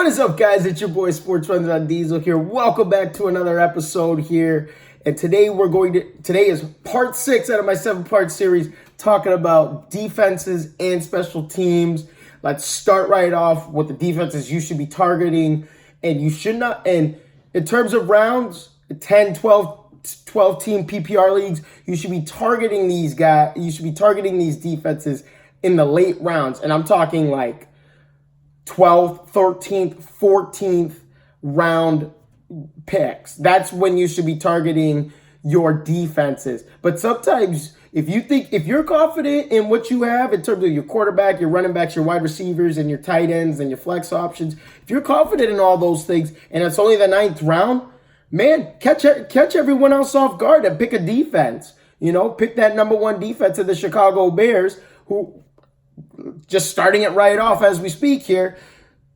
What is up, guys? It's your boy Sports Runs on Diesel here. Welcome back to another episode here. And today is part 6 out of my 7-part series talking about defenses and special teams. Let's start right off with the defenses you should be targeting and you should not. And in terms of rounds, 10, 12 team PPR leagues, you should be targeting these guys. You should be targeting these defenses in the late rounds. And I'm talking like 12th, 13th, 14th round picks. That's when you should be targeting your defenses. But sometimes if you're confident in what you have in terms of your quarterback, your running backs, your wide receivers, and your tight ends and your flex options, if you're confident in all those things and it's only the 9th round, man, catch everyone else off guard and pick a defense. You know, pick that number 1 defense of the Chicago Bears, who just starting it right off as we speak here.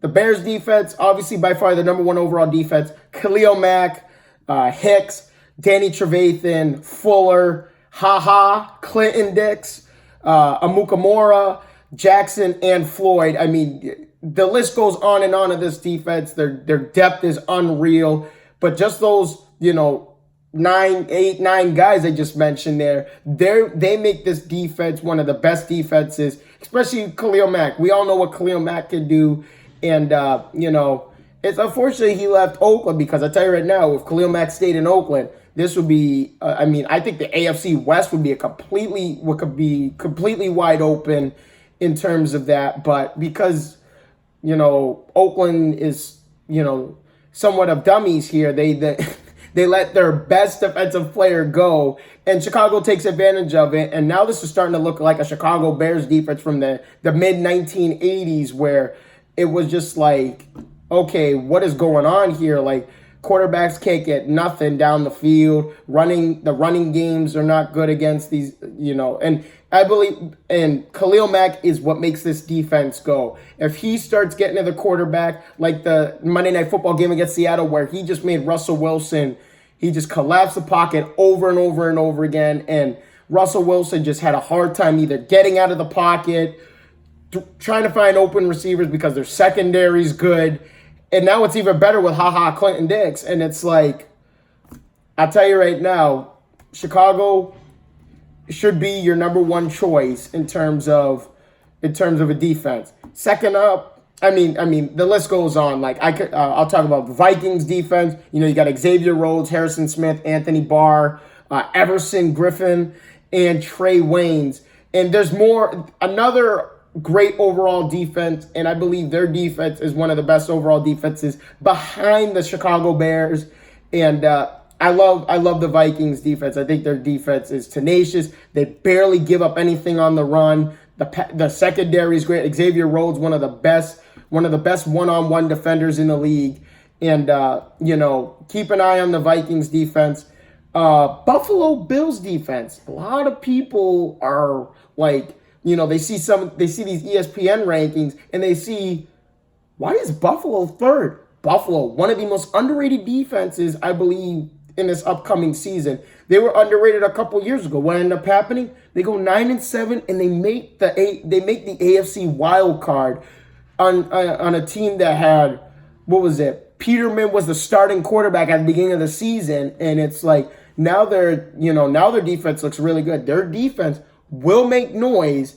The Bears defense, obviously by far the number 1 overall defense. Khalil Mack, Hicks, Danny Trevathan, Fuller, Clinton Dix, Amukamara, Jackson, and Floyd. I mean, the list goes on and on of this defense. Their depth is unreal. But just those, 9 guys I just mentioned there, they make this defense one of the best defenses, especially Khalil Mack. We all know what Khalil Mack can do. And, it's unfortunately he left Oakland, because I tell you right now, if Khalil Mack stayed in Oakland, this would be, I think the AFC West would be completely wide open in terms of that. But because, Oakland is, somewhat of dummies here, they let their best defensive player go, and Chicago takes advantage of it. And now this is starting to look like a Chicago Bears defense from the mid-1980s, where it was just like, okay, what is going on here? Like, quarterbacks can't get nothing down the field. The running games are not good against these, and I believe, and Khalil Mack is what makes this defense go. If he starts getting to the quarterback, like the Monday Night Football game against Seattle, where he just made Russell Wilson, he just collapsed the pocket over and over and over again, and Russell Wilson just had a hard time either getting out of the pocket, trying to find open receivers because their secondary is good. And now it's even better with Clinton Dix. And it's like, I'll tell you right now, Chicago should be your number 1 choice in terms of a defense. Second up, I mean, the list goes on. Like I'll talk about the Vikings defense. You got Xavier Rhodes, Harrison Smith, Anthony Barr, Everson Griffin, and Trey Waynes. And there's more. Another great overall defense, and I believe their defense is one of the best overall defenses behind the Chicago Bears. And I love the Vikings defense. I think their defense is tenacious. They barely give up anything on the run. The secondary is great. Xavier Rhodes, one of the best one-on-one defenders in the league. And keep an eye on the Vikings defense. Buffalo Bills defense. A lot of people are like, they see these ESPN rankings and they see, why is Buffalo 3rd? Buffalo, one of the most underrated defenses, I believe, in this upcoming season. They were underrated a couple years ago. What ended up happening? They go 9-7 and they make the AFC wild card on a team that had, what was it? Peterman was the starting quarterback at the beginning of the season, and it's like now their defense looks really good. Their defense will make noise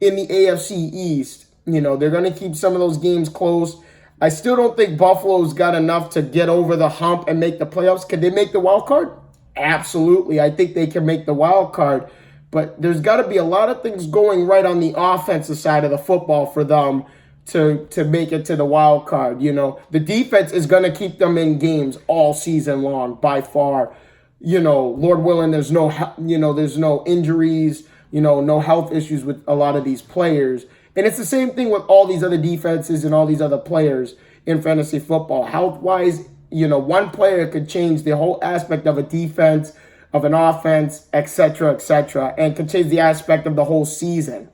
in the AFC East. They're going to keep some of those games close. I still don't think Buffalo's got enough to get over the hump and make the playoffs. Can they make the wild card? Absolutely. I think they can make the wild card. But there's got to be a lot of things going right on the offensive side of the football for them to make it to the wild card. The defense is going to keep them in games all season long by far. Lord willing, there's no injuries, no health issues with a lot of these players. And it's the same thing with all these other defenses and all these other players in fantasy football. Health-wise, one player could change the whole aspect of a defense, of an offense, et cetera, and could change the aspect of the whole season.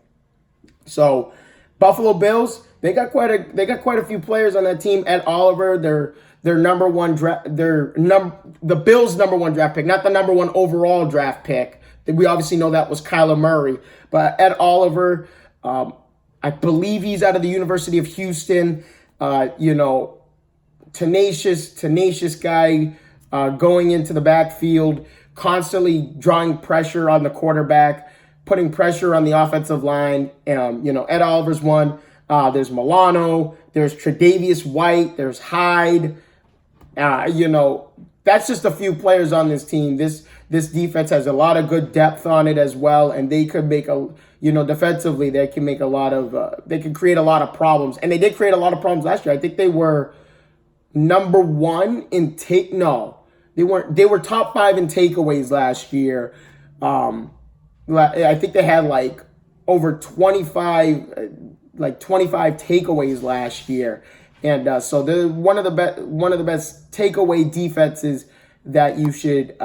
So, Buffalo Bills, they got quite a few players on that team. Ed Oliver, their number 1 the Bills' number 1 draft pick, not the number 1 overall draft pick. We obviously know that was Kyler Murray, but Ed Oliver, I believe he's out of the University of Houston. You know, tenacious guy going into the backfield, constantly drawing pressure on the quarterback, putting pressure on the offensive line. You know, Ed Oliver's one. There's Milano. There's Tre'Davious White. There's Hyde. You know, that's just a few players on this team. This defense has a lot of good depth on it as well, and they could make defensively they can make a lot of they can create a lot of problems, and they did create a lot of problems last year. I think they were number one in take. No, they weren't. They were top 5 in takeaways last year. I think they had like over 25 takeaways last year. And so they're one of the best takeaway defenses that you should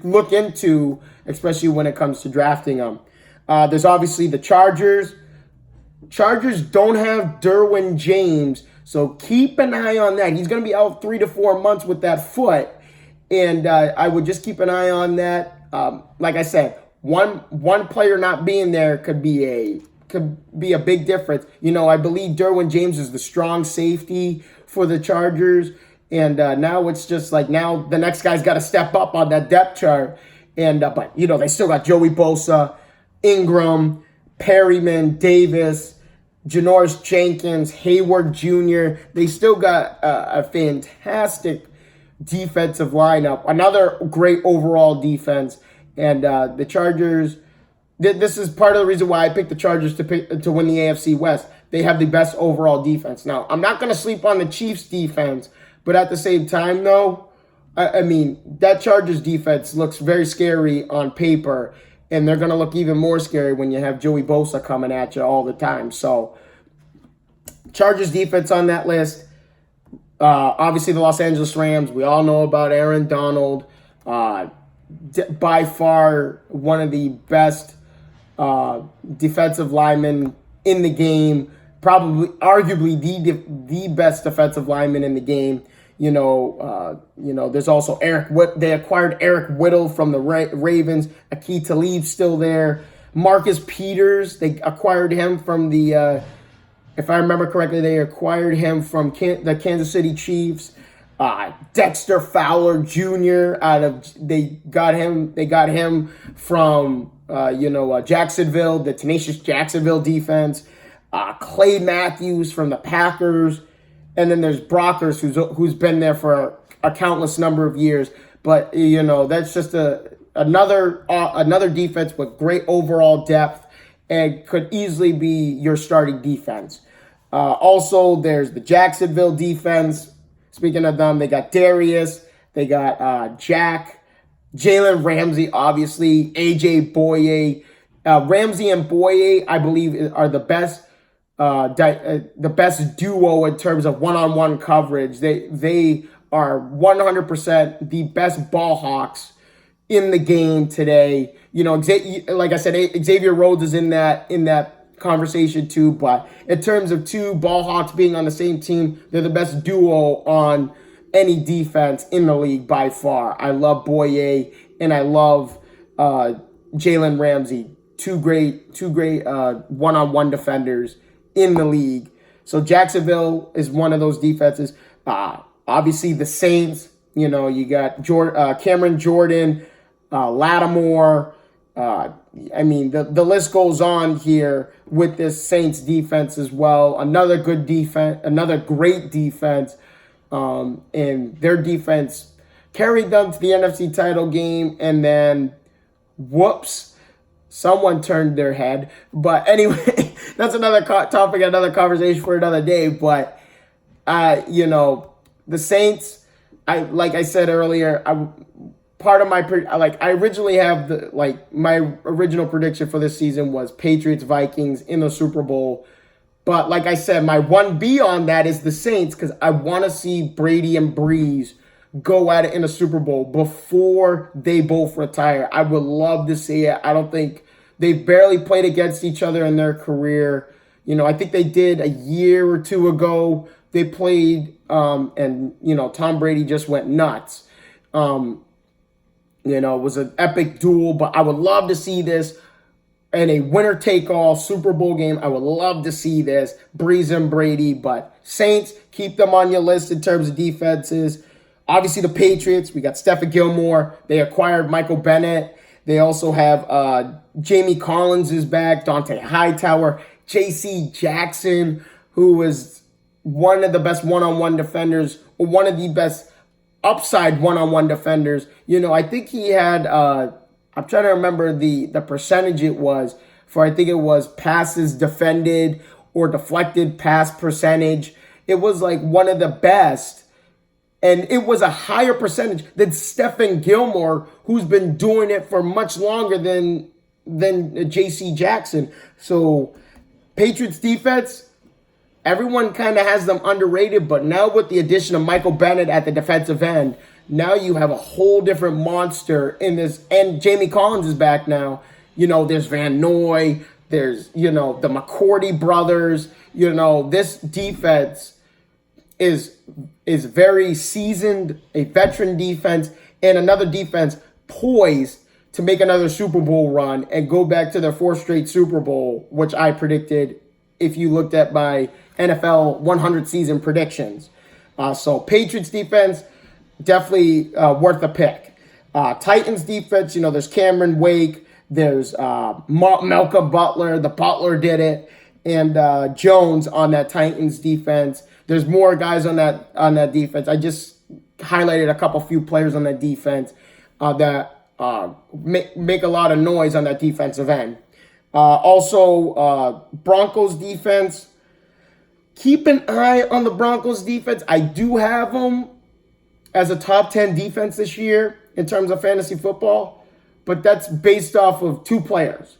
look into, especially when it comes to drafting them. There's obviously the Chargers. Chargers don't have Derwin James, so keep an eye on that. He's going to be out 3 to 4 months with that foot, and I would just keep an eye on that. Like I said, one player not being there could be a big difference. You know, I believe Derwin James is the strong safety for the Chargers, and now it's just like now the next guy's got to step up on that depth chart. And but you know they still got Joey Bosa, Ingram, Perryman, Davis, Janoris Jenkins, Hayward Jr. They still got a fantastic defensive lineup, another great overall defense, and the Chargers. This is part of the reason why I picked the Chargers to win the AFC West. They have the best overall defense. Now, I'm not going to sleep on the Chiefs' defense, but at the same time, though, I mean, that Chargers defense looks very scary on paper, and they're going to look even more scary when you have Joey Bosa coming at you all the time. So, Chargers defense on that list. Obviously, the Los Angeles Rams. We all know about Aaron Donald. By far, one of the best defensive linemen in the game, probably arguably the best defensive lineman in the game. You know, there's also they acquired Eric Whittle from the Ravens. Aqib Talib's still there. Marcus Peters, they acquired him from the if I remember correctly, they acquired him from the Kansas City Chiefs. Dexter Fowler Jr. They got him from Jacksonville, the tenacious Jacksonville defense. Clay Matthews from the Packers, and then there's Brockers who's been there for a countless number of years. But you know that's just another defense with great overall depth and could easily be your starting defense. Also, there's the Jacksonville defense. Speaking of them, they got Darius, they got Jack, Jalen Ramsey, obviously, AJ Boye. Ramsey and Boye, I believe, are the best duo in terms of one-on-one coverage. They are 100% the best ball hawks in the game today. You know, like I said, Xavier Rhodes is in that conversation too, but in terms of two ball hawks being on the same team, they're the best duo on any defense in the league by far. I love Boye and I love Jalen Ramsey. Two great one-on-one defenders in the league. So Jacksonville is one of those defenses. Obviously the Saints, you know, you got Cameron Jordan, Lattimore. I mean, the list goes on here with this Saints defense as well. Another good defense, another great defense. And their defense carried them to the NFC title game. And then, whoops, someone turned their head. But anyway, that's another topic, another conversation for another day. But, you know, the Saints, like I said earlier, I originally have my original prediction for this season was Patriots Vikings in the Super Bowl, but like I said, my 1B on that is the Saints because I want to see Brady and Breeze go at it in the Super Bowl before they both retire. I would love to see it. I don't think they've barely played against each other in their career. You know, I think they did a year or two ago. They played, and you know, Tom Brady just went nuts. You know, it was an epic duel, but I would love to see this in a winner-take-all Super Bowl game. I would love to see this, Breeze and Brady, but Saints, keep them on your list in terms of defenses. Obviously, the Patriots, we got Stephon Gilmore. They acquired Michael Bennett. They also have Jamie Collins is back, Dante Hightower, J.C. Jackson, who was one of the best one-on-one defenders, or one of the best upside one-on-one defenders. I think he had, I'm trying to remember the percentage it was for, I think it was passes defended or deflected pass percentage. It was like one of the best. And it was a higher percentage than Stephon Gilmore, who's been doing it for much longer than J.C. Jackson. So Patriots defense, everyone kind of has them underrated, but now with the addition of Michael Bennett at the defensive end, now you have a whole different monster in this. And Jamie Collins is back now. There's Van Noy, there's, the McCourty brothers. This defense is very seasoned, a veteran defense, and another defense poised to make another Super Bowl run and go back to their fourth straight Super Bowl, which I predicted if you looked at my NFL 100 season predictions. So Patriots defense, definitely worth a pick. Titans defense, there's Cameron Wake, there's Malcolm Butler, the Butler did it, and Jones on that Titans defense. There's more guys on that defense. I just highlighted a few players on that defense that make a lot of noise on that defensive end. Also, Broncos defense. Keep an eye on the Broncos defense. I do have them as a top 10 defense this year in terms of fantasy football, but that's based off of 2 players.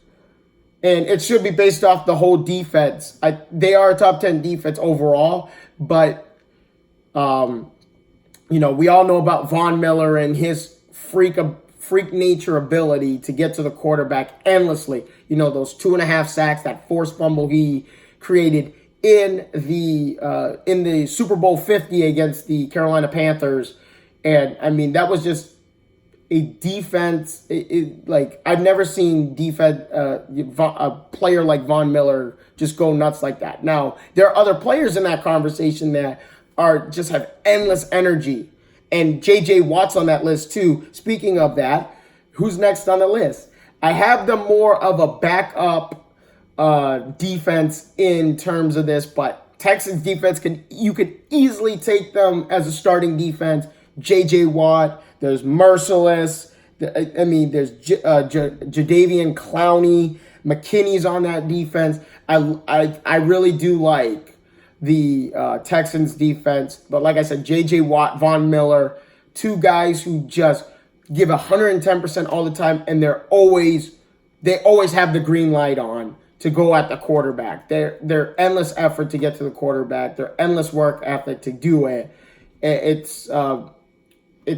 And it should be based off the whole defense. They are a top 10 defense overall, but, we all know about Von Miller and his freak nature ability to get to the quarterback endlessly. Those 2.5 sacks, that forced fumble he created in the Super Bowl 50 against the Carolina Panthers. And, that was just a defense. I've never seen a player like Von Miller just go nuts like that. Now, there are other players in that conversation that just have endless energy. And J.J. Watt's on that list too. Speaking of that, who's next on the list? I have them more of a backup defense in terms of this, but Texans defense, you could easily take them as a starting defense. J.J. Watt, there's Merciless, there's Jadeveon Clowney, McKinney's on that defense. I really do like the Texans defense, but like I said, J.J. Watt, Von Miller, 2 guys who just give 110% all the time, and they always have the green light on to go at the quarterback. Their endless effort to get to the quarterback, their endless work ethic to do it. It's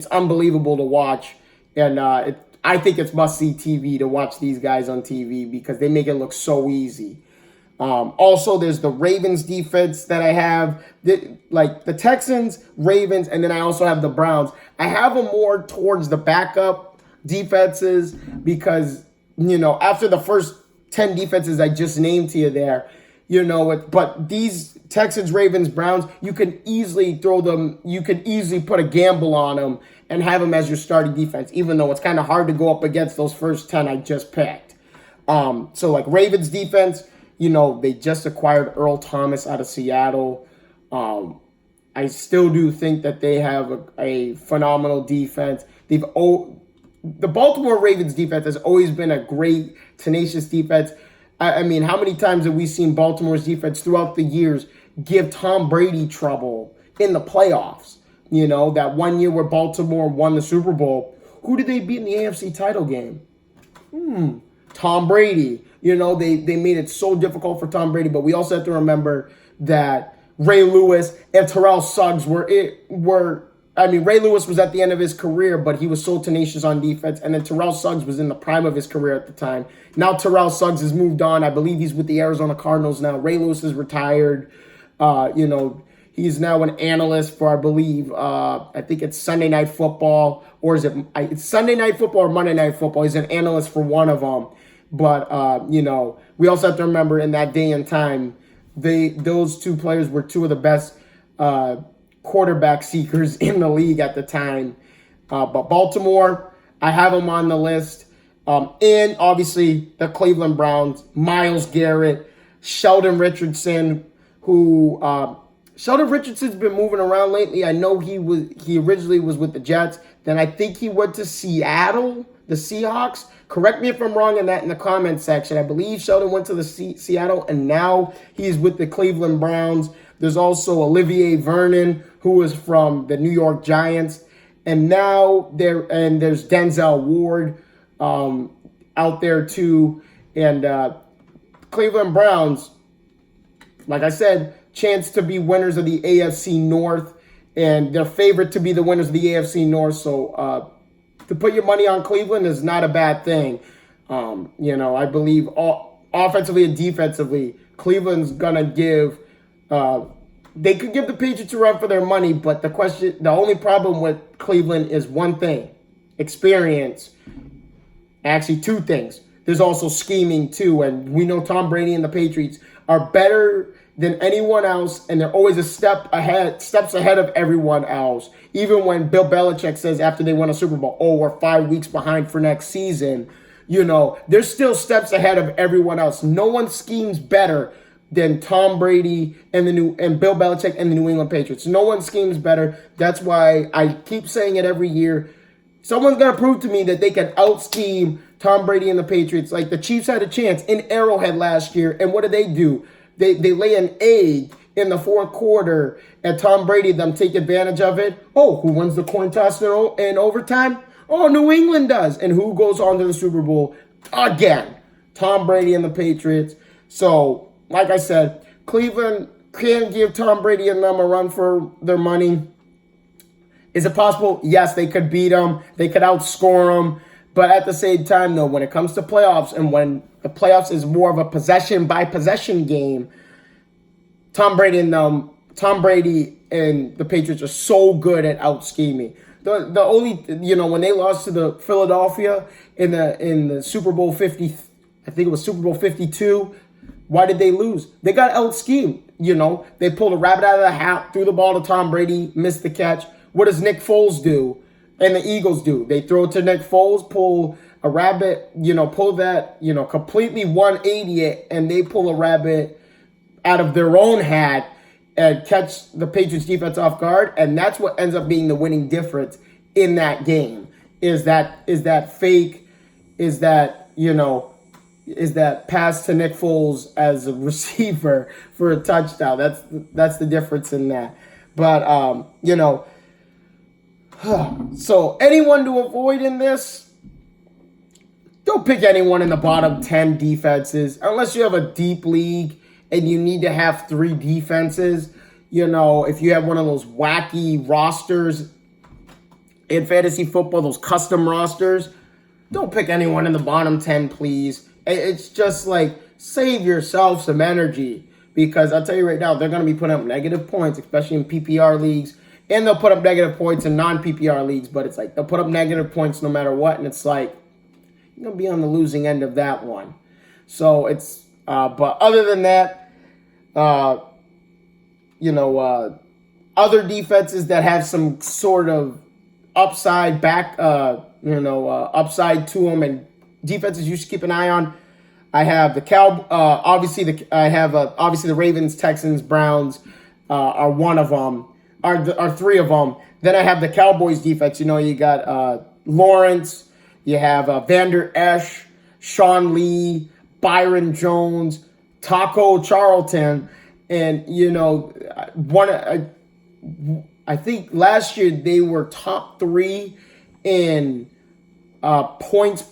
unbelievable to watch, and I think it's must-see TV to watch these guys on TV because they make it look so easy. Also, there's the Ravens defense that I have, the Texans, Ravens, and then I also have the Browns. I have them more towards the backup defenses because, after the first 10 defenses I just named to you there, but these Texans, Ravens, Browns, you can easily put a gamble on them and have them as your starting defense, even though it's kind of hard to go up against those first 10 I just picked. So like Ravens defense, they just acquired Earl Thomas out of Seattle. I still do think that they have a phenomenal defense. The Baltimore Ravens defense has always been a great, tenacious defense. How many times have we seen Baltimore's defense throughout the years give Tom Brady trouble in the playoffs? That one year where Baltimore won the Super Bowl, who did they beat in the AFC title game? Tom Brady. They made it so difficult for Tom Brady, but we also have to remember that Ray Lewis and Terrell Suggs Ray Lewis was at the end of his career, but he was so tenacious on defense. And then Terrell Suggs was in the prime of his career at the time. Now Terrell Suggs has moved on. I believe he's with the Arizona Cardinals now. Ray Lewis is retired. He's now an analyst for, I believe, I think it's Sunday Night Football. Or is it's Sunday Night Football or Monday Night Football? He's an analyst for one of them. But, we also have to remember in that day and time, those two players were two of the best quarterback seekers in the league at the time. But Baltimore, I have them on the list. And obviously the Cleveland Browns, Myles Garrett, Sheldon Richardson, who Sheldon Richardson's been moving around lately. I know he originally was with the Jets. Then I think he went to Seattle, the Seahawks. Correct me if I'm wrong in the comment section. I believe Sheldon went to the Seattle, and now he's with the Cleveland Browns. There's also Olivier Vernon, who is from the New York Giants. And now there's Denzel Ward out there too. And Cleveland Browns, like I said, chance to be winners of the AFC North. And they're favored to be the winners of the AFC North. So to put your money on Cleveland is not a bad thing. I believe offensively and defensively, Cleveland's going to give they could give the Patriots a run for their money, but the only problem with Cleveland is one thing: experience. Actually, two things. There's also scheming too, and we know Tom Brady and the Patriots are better than anyone else, and they're always steps ahead of everyone else. Even when Bill Belichick says after they win a Super Bowl, "Oh, we're 5 weeks behind for next season," they're still steps ahead of everyone else. No one schemes better than Tom Brady and Bill Belichick and the New England Patriots. No one schemes better. That's why I keep saying it every year. Someone's got to prove to me that they can out-scheme Tom Brady and the Patriots. Like the Chiefs had a chance in Arrowhead last year, and what do? They lay an egg in the fourth quarter, and Tom Brady, them take advantage of it. Oh, who wins the coin toss in overtime? Oh, New England does. And who goes on to the Super Bowl again? Tom Brady and the Patriots. So, like I said, Cleveland can give Tom Brady and them a run for their money. Is it possible? Yes, they could beat them. They could outscore them. But at the same time, though, when it comes to playoffs and when the playoffs is more of a possession-by-possession game, Tom Brady and the Patriots are so good at out-scheming. The only, when they lost to the Philadelphia in the Super Bowl 50, I think it was Super Bowl 52, why did they lose? They got out-schemed. They pulled a rabbit out of the hat, threw the ball to Tom Brady, missed the catch. What does Nick Foles do? And the Eagles do? They throw it to Nick Foles, pull a rabbit, pull that, completely 180 it, and they pull a rabbit out of their own hat and catch the Patriots defense off guard. And that's what ends up being the winning difference in that game. Is that fake? Is that pass to Nick Foles as a receiver for a touchdown? That's the difference in that. But, so anyone to avoid in this, don't pick anyone in the bottom 10 defenses unless you have a deep league and you need to have 3 defenses. If you have one of those wacky rosters in fantasy football, those custom rosters, don't pick anyone in the bottom 10, please. It's just like, save yourself some energy, because I'll tell you right now, they're going to be putting up negative points, especially in PPR leagues. And they'll put up negative points in non-PPR leagues, but it's like they'll put up negative points no matter what, and it's like you're going to be on the losing end of that one. So it's, but other than that, other defenses that have some sort of upside upside to them, and defenses you should keep an eye on. I have the obviously the Ravens, Texans, Browns are one of them. Are 3 of them. Then I have the Cowboys defense. You got Lawrence, you have Vander Esch, Sean Lee, Byron Jones, Taco Charlton, and I think last year they were top 3 in points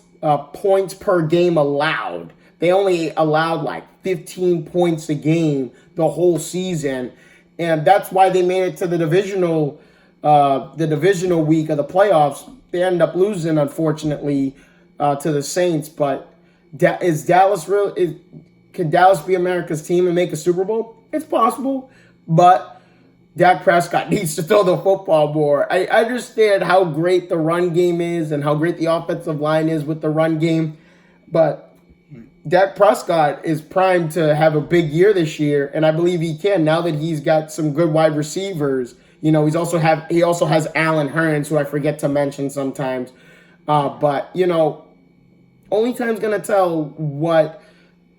per game allowed. They only allowed like 15 points a game the whole season. And that's why they made it to the divisional week of the playoffs. They end up losing, unfortunately, to the Saints. But can Dallas be America's team and make a Super Bowl? It's possible, but Dak Prescott needs to throw the football more. I understand how great the run game is and how great the offensive line is with the run game, but Dak Prescott is primed to have a big year this year, and I believe he can now that he's got some good wide receivers. He also has Allen Hurns, who I forget to mention sometimes. But only time's gonna tell what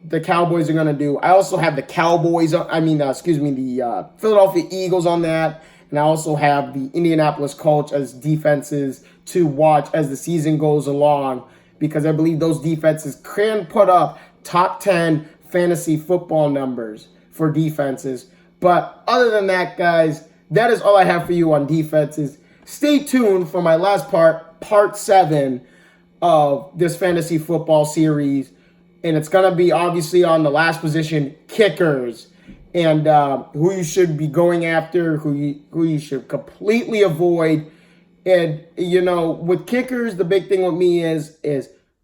the Cowboys are gonna do. I also have the the Philadelphia Eagles on that, and I also have the Indianapolis Colts as defenses to watch as the season goes along, because I believe those defenses can put up top 10 fantasy football numbers for defenses. But other than that, guys, that is all I have for you on defenses. Stay tuned for my last part 7 of this fantasy football series. And it's going to be obviously on the last position, kickers, and who you should be going after, who you should completely avoid. And, with kickers, the big thing with me is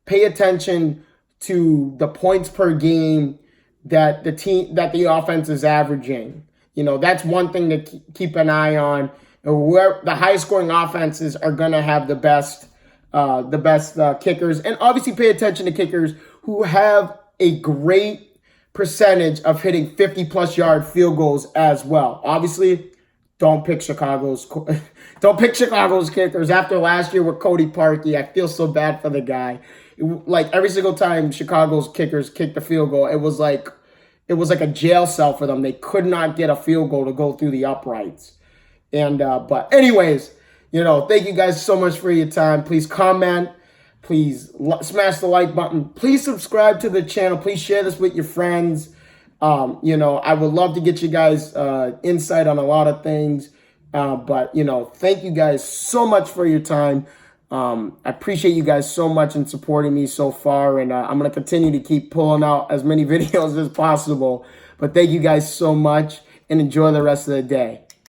pay attention to the points per game that the offense is averaging. That's one thing to keep an eye on. Where the high scoring offenses are going to have the best kickers. And obviously pay attention to kickers who have a great percentage of hitting 50-plus yard field goals as well. Obviously, don't pick Chicago's kickers. After last year with Cody Parkey, I feel so bad for the guy. Like every single time Chicago's kickers kicked the field goal, it was like a jail cell for them. They could not get a field goal to go through the uprights. But anyways, thank you guys so much for your time. Please comment. Please smash the like button. Please subscribe to the channel. Please share this with your friends. I would love to get you guys insight on a lot of things. But thank you guys so much for your time. I appreciate you guys so much in supporting me so far. And I'm going to continue to keep pulling out as many videos as possible. But thank you guys so much, and enjoy the rest of the day.